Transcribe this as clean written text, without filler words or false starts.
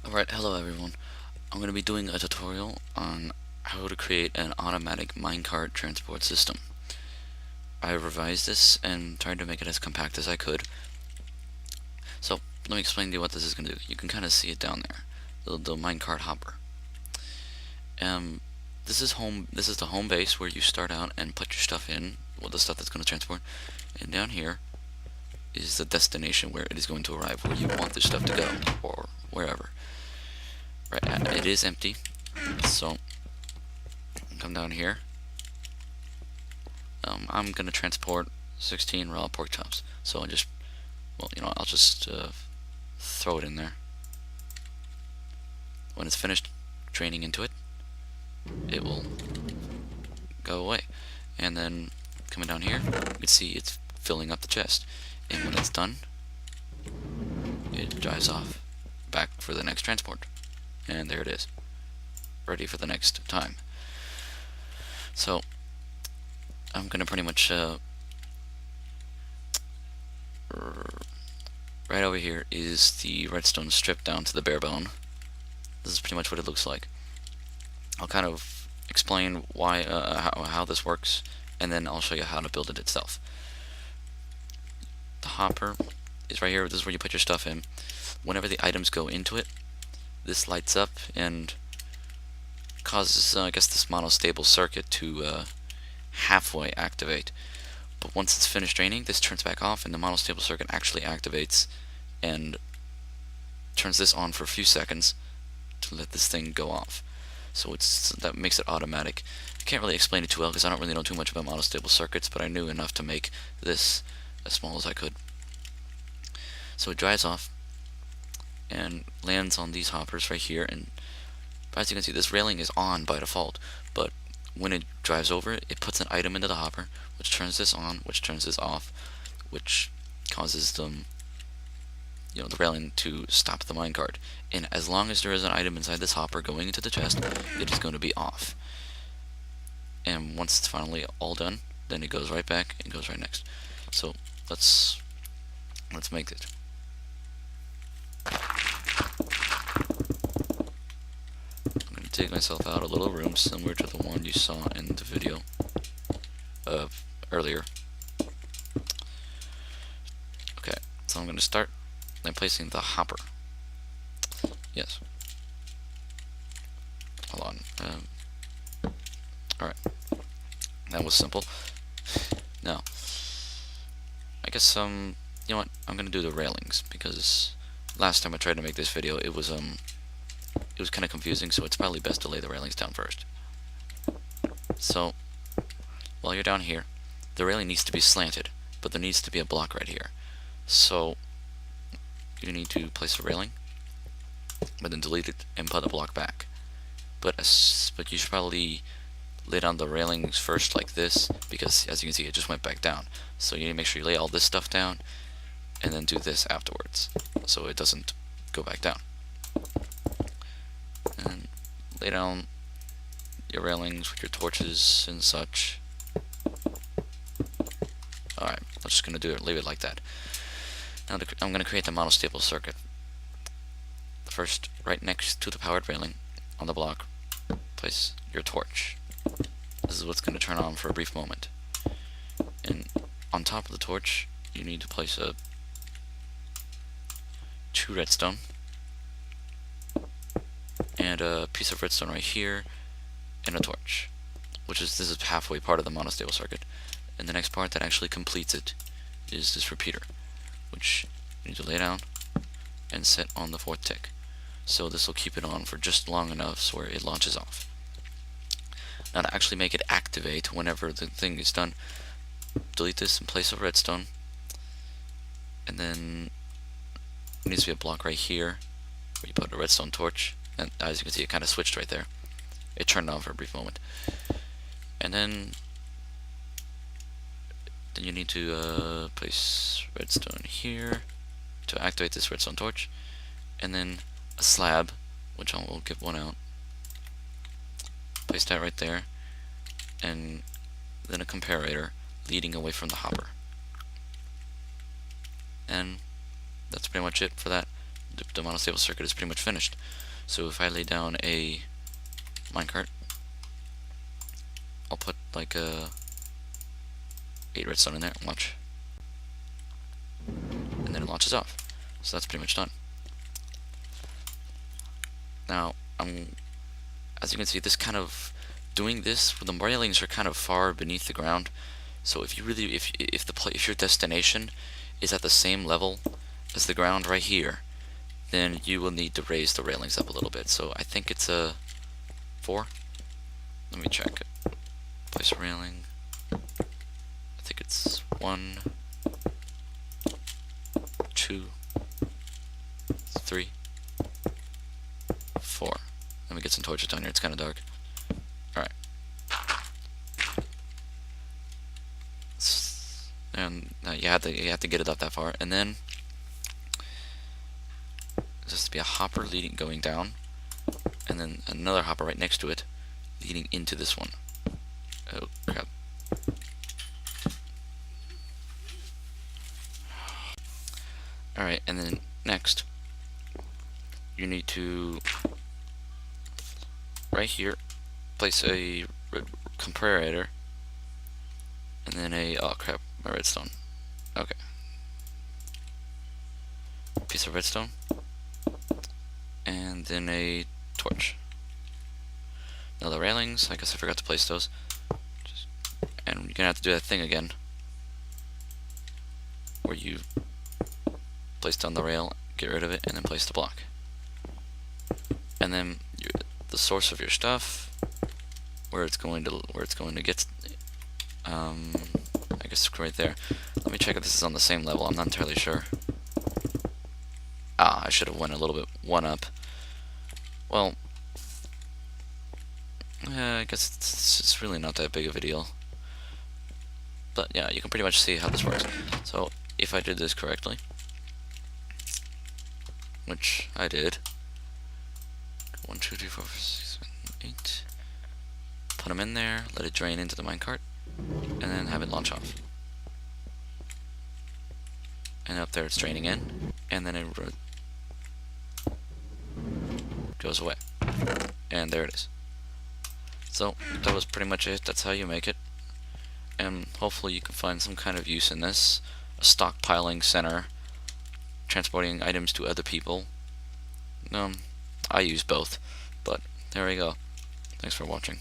Alright, hello everyone. I'm going to be doing a tutorial on how to create an automatic minecart transport system. I revised this and tried to make it as compact as I could. So, let me explain to you what this is going to do. You can kind of see it down there, the minecart hopper. Um, this is the home base where you start out and put your stuff in, well, the stuff that's going to transport. And down here is the destination where it is going to arrive, where you want this stuff to go, or wherever. Right, it is empty, so come down here. I'm gonna transport 16 raw pork chops, so I'll just throw it in there. When it's finished draining into it, it will go away. And then coming down here, you can see it's filling up the chest. And when it's done, it drives off back for the next transport. And there it is, ready for the next time. So I'm gonna pretty much right over here is the redstone stripped down to the bare bone. This is pretty much what it looks like. I'll kind of explain why how this works, and then I'll show you how to build it itself. The hopper is right here. This is where you put your stuff in. Whenever the items go into it, this lights up and causes, I guess, this monostable circuit to halfway activate. But once it's finished draining, this turns back off, and the monostable circuit actually activates and turns this on for a few seconds to let this thing go off. So that makes it automatic. I can't really explain it too well because I don't really know too much about monostable circuits, but I knew enough to make this as small as I could. So it dries off and lands on these hoppers right here, and as you can see, this railing is on by default, but when it drives over, it puts an item into the hopper, which turns this on, which turns this off, which causes the railing to stop the minecart. And as long as there is an item inside this hopper going into the chest, it is going to be off. And once it's finally all done, then it goes right back and goes right next. So let's make it. I'm going to dig myself out a little room similar to the one you saw in the video earlier. Okay, so I'm going to start by placing the hopper. Yes. Hold on. Alright. That was simple. Now, I guess, you know what? I'm going to do the railings, because last time I tried to make this video, it was kind of confusing, so it's probably best to lay the railings down first. So, while you're down here, the railing needs to be slanted, but there needs to be a block right here. So, you need to place a railing, but then delete it and put the block back. But you should probably lay down the railings first like this, because as you can see, it just went back down. So you need to make sure you lay all this stuff down, and then do this afterwards, so it doesn't go back down. And lay down your railings with your torches and such. Alright, I'm just going to leave it like that. Now I'm going to create the monostable circuit. First, right next to the powered railing on the block, place your torch. This is what's going to turn on for a brief moment. And on top of the torch, you need to place 2 redstone and a piece of redstone right here and a torch, this is halfway part of the monostable circuit. And the next part that actually completes it is this repeater, which you need to lay down and set on the 4th tick. So this will keep it on for just long enough so where it launches off. Now to actually make it activate whenever the thing is done, delete this and place a redstone, and then there needs to be a block right here where you put a redstone torch, and as you can see, it kind of switched right there. It turned on for a brief moment. And then you need to place redstone here to activate this redstone torch, and then a slab, which I will give one out. Place that right there, and then a comparator leading away from the hopper. And that's pretty much it for that. the monostable circuit is pretty much finished. So if I lay down a minecart, I'll put like 8 redstone in there, watch, and then it launches off. So that's pretty much done. Now, as you can see, this kind of doing this, the railings are kind of far beneath the ground. So if you really, if your destination is at the same level as the ground right here, then you will need to raise the railings up a little bit. So I think it's a 4. Let me check it. Place a railing. I think it's 1, 2, 3, 4. Let me get some torches down here. It's kind of dark. All right. And you have to get it up that far, and then there's has to be a hopper going down, and then another hopper right next to it leading into this one. Oh crap. Alright, and then next you need to right here place a comparator, and then a, oh crap, my redstone. Okay. Piece of redstone, and then a torch. Now the railings, I guess I forgot to place those. And you're gonna have to do that thing again, where you place down the rail, get rid of it, and then place the block. And then the source of your stuff, where it's going to get, I guess right there. Let me check if this is on the same level. I'm not entirely sure. Ah, I should have went a little bit one up. Well, I guess it's really not that big of a deal. But yeah, you can pretty much see how this works. So if I did this correctly, which I did, 1, 2, 3, 4, 5, 6, 7, 8. Put them in there, let it drain into the minecart, and then have it launch off. And up there it's draining in, and then it goes away. And there it is. So that was pretty much it. That's how you make it. And hopefully you can find some kind of use in this. A stockpiling center, transporting items to other people. I use both, but there we go. Thanks for watching.